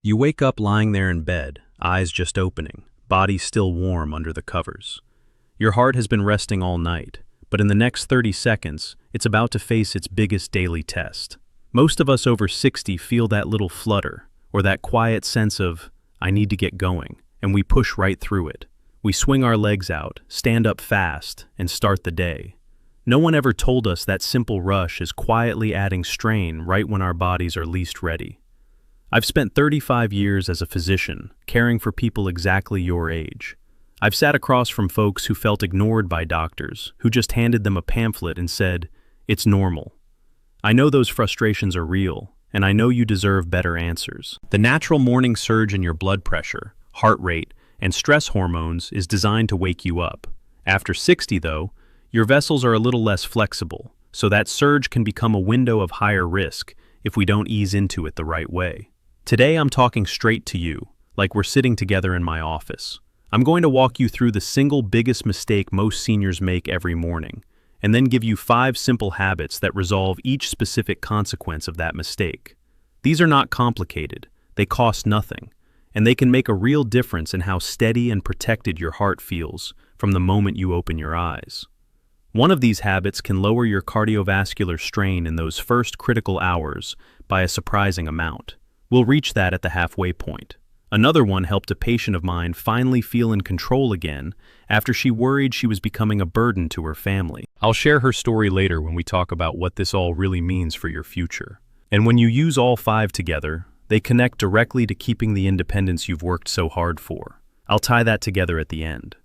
You wake up lying there in bed, eyes just opening, body still warm under the covers. Your heart has been resting all night, but in the next 30 seconds, it's about to face its biggest daily test. Most of us over 60 feel that little flutter, or that quiet sense of, I need to get going, and we push right through it. We swing our legs out, stand up fast, and start the day. No one ever told us that simple rush is quietly adding strain right when our bodies are least ready. I've spent 35 years as a physician, caring for people exactly your age. I've sat across from folks who felt ignored by doctors, who just handed them a pamphlet and said, "It's normal." I know those frustrations are real, and I know you deserve better answers. The natural morning surge in your blood pressure, heart rate, and stress hormones is designed to wake you up. After 60, though, your vessels are a little less flexible, so that surge can become a window of higher risk if we don't ease into it the right way. Today I'm talking straight to you, like we're sitting together in my office. I'm going to walk you through the single biggest mistake most seniors make every morning, and then give you 5 simple habits that resolve each specific consequence of that mistake. These are not complicated, they cost nothing, and they can make a real difference in how steady and protected your heart feels from the moment you open your eyes. One of these habits can lower your cardiovascular strain in those first critical hours by a surprising amount. We'll reach that at the halfway point. Another one helped a patient of mine finally feel in control again after she worried she was becoming a burden to her family. I'll share her story later when we talk about what this all really means for your future. And when you use all 5 together, they connect directly to keeping the independence you've worked so hard for. I'll tie that together at the end.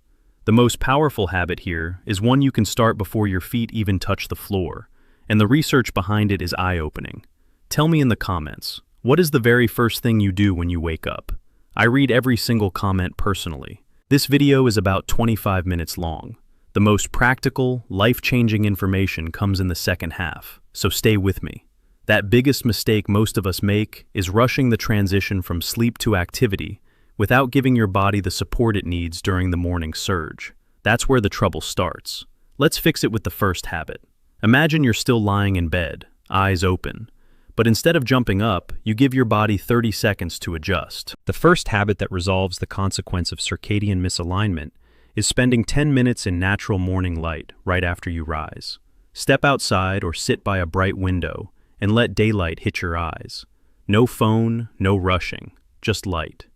The most powerful habit here is one you can start before your feet even touch the floor, and the research behind it is eye-opening. Tell me in the comments, what is the very first thing you do when you wake up? I read every single comment personally. This video is about 25 minutes long. The most practical, life-changing information comes in the second half, so stay with me. That biggest mistake most of us make is rushing the transition from sleep to activity without giving your body the support it needs during the morning surge. That's where the trouble starts. Let's fix it with the first habit. Imagine you're still lying in bed, eyes open. But instead of jumping up, you give your body 30 seconds to adjust. The first habit that resolves the consequence of circadian misalignment is spending 10 minutes in natural morning light right after you rise. Step outside or sit by a bright window and let daylight hit your eyes. No phone, no rushing, just light.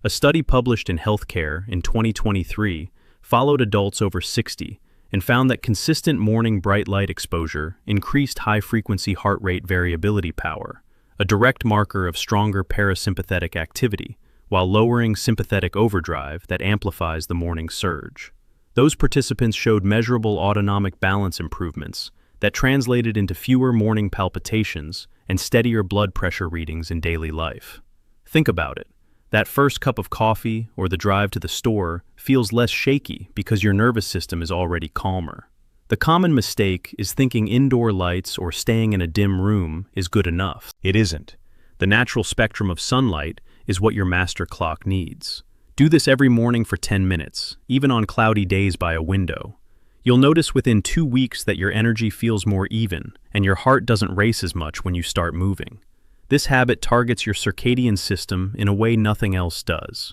A study published in Healthcare in 2023 followed adults over 60 and found that consistent morning bright light exposure increased high-frequency heart rate variability power, a direct marker of stronger parasympathetic activity, while lowering sympathetic overdrive that amplifies the morning surge. Those participants showed measurable autonomic balance improvements that translated into fewer morning palpitations and steadier blood pressure readings in daily life. Think about it. That first cup of coffee or the drive to the store feels less shaky because your nervous system is already calmer. The common mistake is thinking indoor lights or staying in a dim room is good enough. It isn't. The natural spectrum of sunlight is what your master clock needs. Do this every morning for 10 minutes, even on cloudy days by a window. You'll notice within 2 weeks that your energy feels more even and your heart doesn't race as much when you start moving. This habit targets your circadian system in a way nothing else does.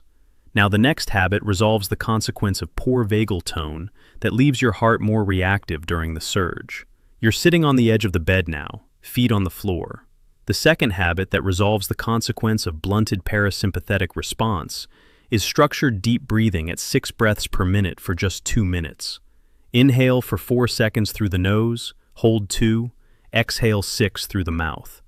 Now the next habit resolves the consequence of poor vagal tone that leaves your heart more reactive during the surge. You're sitting on the edge of the bed now, feet on the floor. The second habit that resolves the consequence of blunted parasympathetic response is structured deep breathing at 6 breaths per minute for just 2 minutes. Inhale for 4 seconds through the nose, hold 2, exhale 6 through the mouth.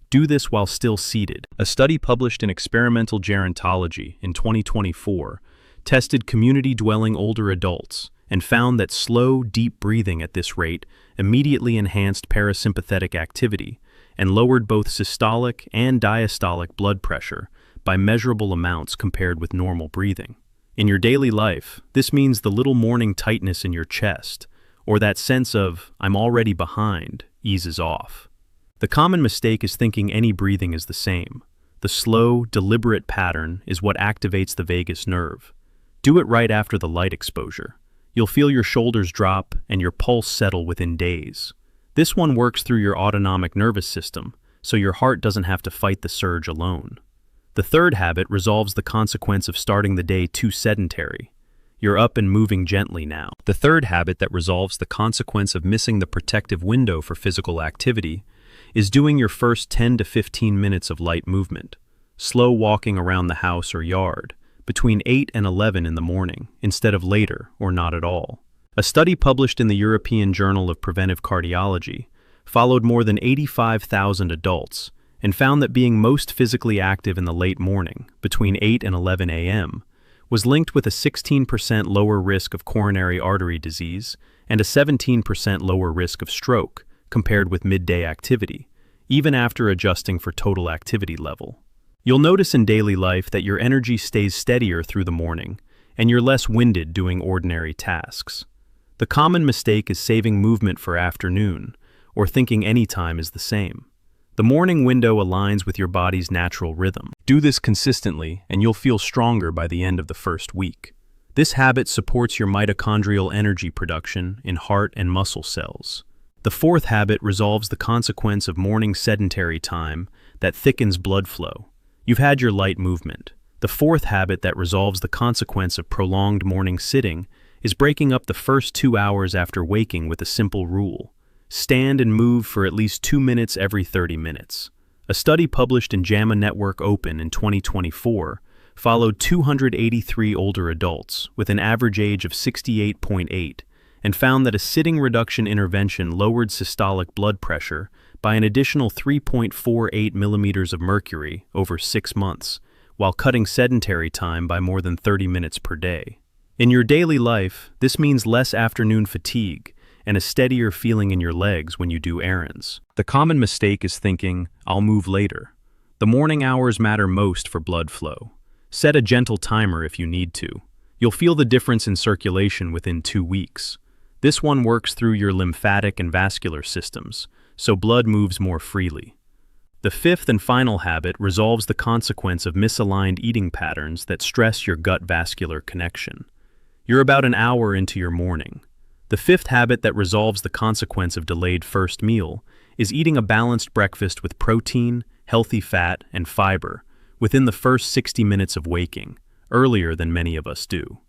Do this while still seated. A study published in Experimental Gerontology in 2024 tested community-dwelling older adults and found that slow, deep breathing at this rate immediately enhanced parasympathetic activity and lowered both systolic and diastolic blood pressure by measurable amounts compared with normal breathing. In your daily life, this means the little morning tightness in your chest, or that sense of, "I'm already behind," eases off. The common mistake is thinking any breathing is the same. The slow, deliberate pattern is what activates the vagus nerve. Do it right after the light exposure. You'll feel your shoulders drop and your pulse settle within days. This one works through your autonomic nervous system, so your heart doesn't have to fight the surge alone. The third habit resolves the consequence of starting the day too sedentary. You're up and moving gently now. The third habit that resolves the consequence of missing the protective window for physical activity is doing your first 10 to 15 minutes of light movement, slow walking around the house or yard, between 8 and 11 in the morning, instead of later or not at all. A study published in the European Journal of Preventive Cardiology followed more than 85,000 adults and found that being most physically active in the late morning, between 8 and 11 a.m., was linked with a 16% lower risk of coronary artery disease and a 17% lower risk of stroke compared with midday activity, even after adjusting for total activity level. You'll notice in daily life that your energy stays steadier through the morning, and you're less winded doing ordinary tasks. The common mistake is saving movement for afternoon, or thinking any time is the same. The morning window aligns with your body's natural rhythm. Do this consistently, and you'll feel stronger by the end of the first week. This habit supports your mitochondrial energy production in heart and muscle cells. The fourth habit resolves the consequence of morning sedentary time that thickens blood flow. You've had your light movement. The fourth habit that resolves the consequence of prolonged morning sitting is breaking up the first 2 hours after waking with a simple rule. Stand and move for at least 2 minutes every 30 minutes. A study published in JAMA Network Open in 2024 followed 283 older adults with an average age of 68.8 and found that a sitting reduction intervention lowered systolic blood pressure by an additional 3.48 millimeters of mercury over 6 months, while cutting sedentary time by more than 30 minutes per day. In your daily life, this means less afternoon fatigue and a steadier feeling in your legs when you do errands. The common mistake is thinking, "I'll move later." The morning hours matter most for blood flow. Set a gentle timer if you need to. You'll feel the difference in circulation within 2 weeks. This one works through your lymphatic and vascular systems, so blood moves more freely. The fifth and final habit resolves the consequence of misaligned eating patterns that stress your gut-vascular connection. You're about an hour into your morning. The fifth habit that resolves the consequence of delayed first meal is eating a balanced breakfast with protein, healthy fat, and fiber within the first 60 minutes of waking, earlier than many of us do.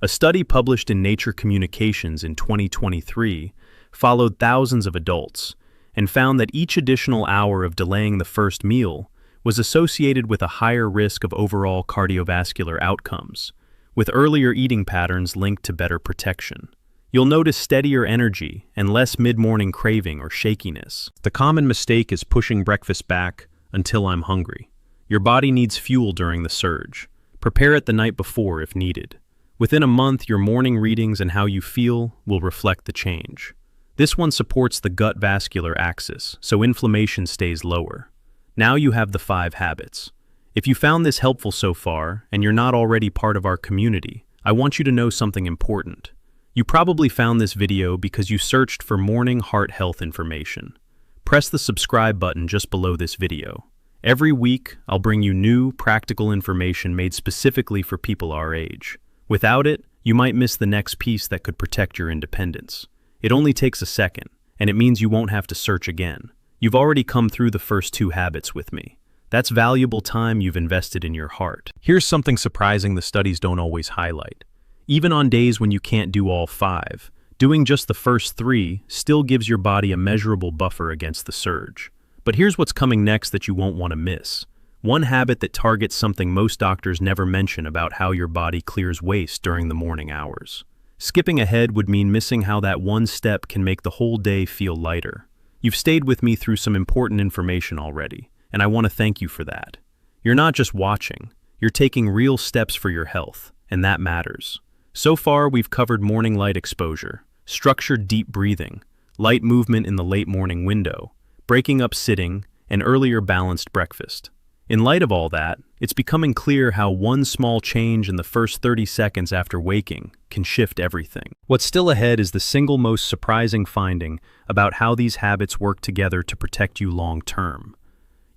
A study published in Nature Communications in 2023 followed thousands of adults and found that each additional hour of delaying the first meal was associated with a higher risk of overall cardiovascular outcomes, with earlier eating patterns linked to better protection. You'll notice steadier energy and less mid-morning craving or shakiness. The common mistake is pushing breakfast back until I'm hungry. Your body needs fuel during the surge. Prepare it the night before if needed. Within a month, your morning readings and how you feel will reflect the change. This one supports the gut vascular axis, so inflammation stays lower. Now you have the 5 habits. If you found this helpful so far, and you're not already part of our community, I want you to know something important. You probably found this video because you searched for morning heart health information. Press the subscribe button just below this video. Every week, I'll bring you new, practical information made specifically for people our age. Without it, you might miss the next piece that could protect your independence. It only takes a second, and it means you won't have to search again. You've already come through the first 2 habits with me. That's valuable time you've invested in your heart. Here's something surprising the studies don't always highlight. Even on days when you can't do all 5, doing just the first 3 still gives your body a measurable buffer against the surge. But here's what's coming next that you won't want to miss. One habit that targets something most doctors never mention about how your body clears waste during the morning hours. Skipping ahead would mean missing how that one step can make the whole day feel lighter. You've stayed with me through some important information already, and I want to thank you for that. You're not just watching, you're taking real steps for your health, and that matters. So far, we've covered morning light exposure, structured deep breathing, light movement in the late morning window, breaking up sitting, and earlier balanced breakfast. In light of all that, it's becoming clear how one small change in the first 30 seconds after waking can shift everything. What's still ahead is the single most surprising finding about how these habits work together to protect you long term.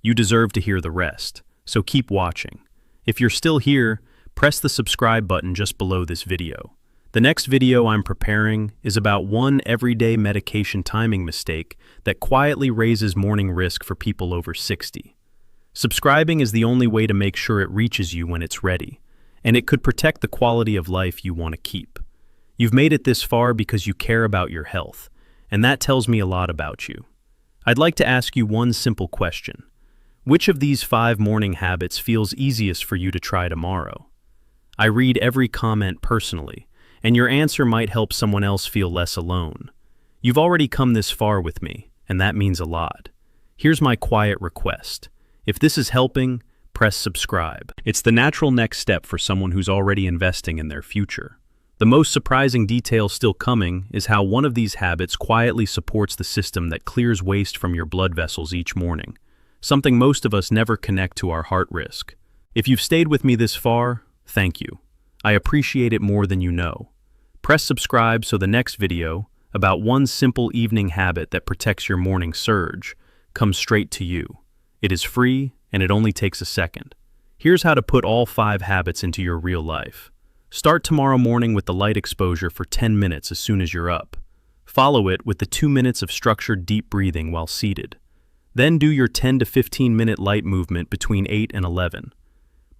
You deserve to hear the rest, so keep watching. If you're still here, press the subscribe button just below this video. The next video I'm preparing is about one everyday medication timing mistake that quietly raises morning risk for people over 60. Subscribing is the only way to make sure it reaches you when it's ready, and it could protect the quality of life you want to keep. You've made it this far because you care about your health, and that tells me a lot about you. I'd like to ask you one simple question. Which of these 5 morning habits feels easiest for you to try tomorrow? I read every comment personally, and your answer might help someone else feel less alone. You've already come this far with me, and that means a lot. Here's my quiet request. If this is helping, press subscribe. It's the natural next step for someone who's already investing in their future. The most surprising detail still coming is how one of these habits quietly supports the system that clears waste from your blood vessels each morning, something most of us never connect to our heart risk. If you've stayed with me this far, thank you. I appreciate it more than you know. Press subscribe so the next video, about one simple evening habit that protects your morning surge, comes straight to you. It is free, and it only takes a second. Here's how to put all 5 habits into your real life. Start tomorrow morning with the light exposure for 10 minutes as soon as you're up. Follow it with the 2 minutes of structured deep breathing while seated. Then do your 10 to 15-minute light movement between 8 and 11.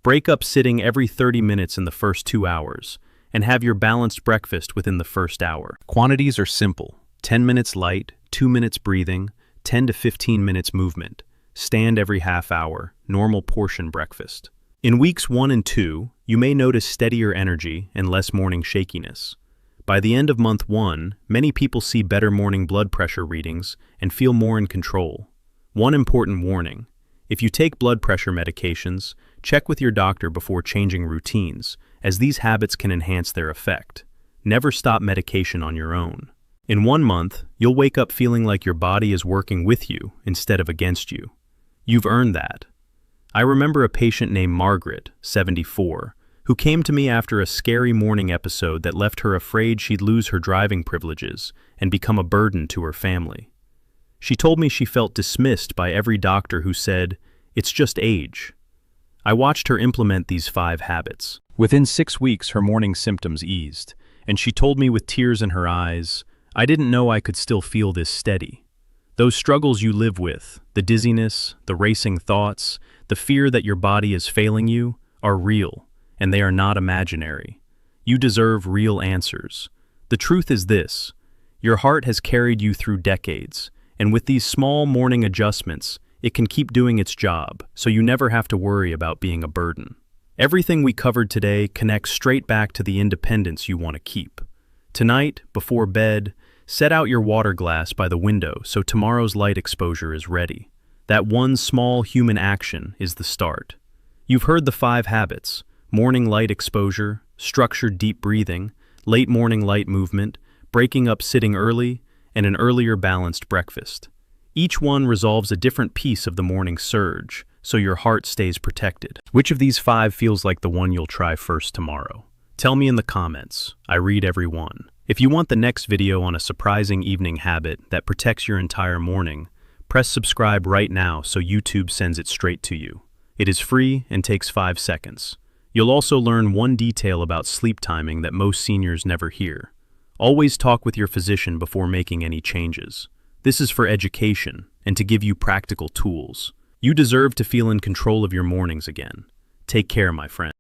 Break up sitting every 30 minutes in the first 2 hours, and have your balanced breakfast within the first hour. Quantities are simple. 10 minutes light, 2 minutes breathing, 10 to 15 minutes movement. Stand every half hour, normal portion breakfast. In weeks 1 and 2, you may notice steadier energy and less morning shakiness. By the end of month 1, many people see better morning blood pressure readings and feel more in control. One important warning: if you take blood pressure medications, check with your doctor before changing routines, as these habits can enhance their effect. Never stop medication on your own. In 1 month, you'll wake up feeling like your body is working with you instead of against you. You've earned that. I remember a patient named Margaret, 74, who came to me after a scary morning episode that left her afraid she'd lose her driving privileges and become a burden to her family. She told me she felt dismissed by every doctor who said, "It's just age." I watched her implement these 5 habits. Within 6 weeks, her morning symptoms eased, and she told me with tears in her eyes, "I didn't know I could still feel this steady." Those struggles you live with, the dizziness, the racing thoughts, the fear that your body is failing you, are real, and they are not imaginary. You deserve real answers. The truth is this: your heart has carried you through decades, and with these small morning adjustments, it can keep doing its job, so you never have to worry about being a burden. Everything we covered today connects straight back to the independence you want to keep. Tonight, before bed, set out your water glass by the window so tomorrow's light exposure is ready. That one small human action is the start. You've heard the 5 habits: morning light exposure, structured deep breathing, late morning light movement, breaking up sitting early, and an earlier balanced breakfast. Each one resolves a different piece of the morning surge, so your heart stays protected. Which of these 5 feels like the one you'll try first tomorrow? Tell me in the comments. I read every one. If you want the next video on a surprising evening habit that protects your entire morning, press subscribe right now so YouTube sends it straight to you. It is free and takes 5 seconds. You'll also learn one detail about sleep timing that most seniors never hear. Always talk with your physician before making any changes. This is for education and to give you practical tools. You deserve to feel in control of your mornings again. Take care, my friend.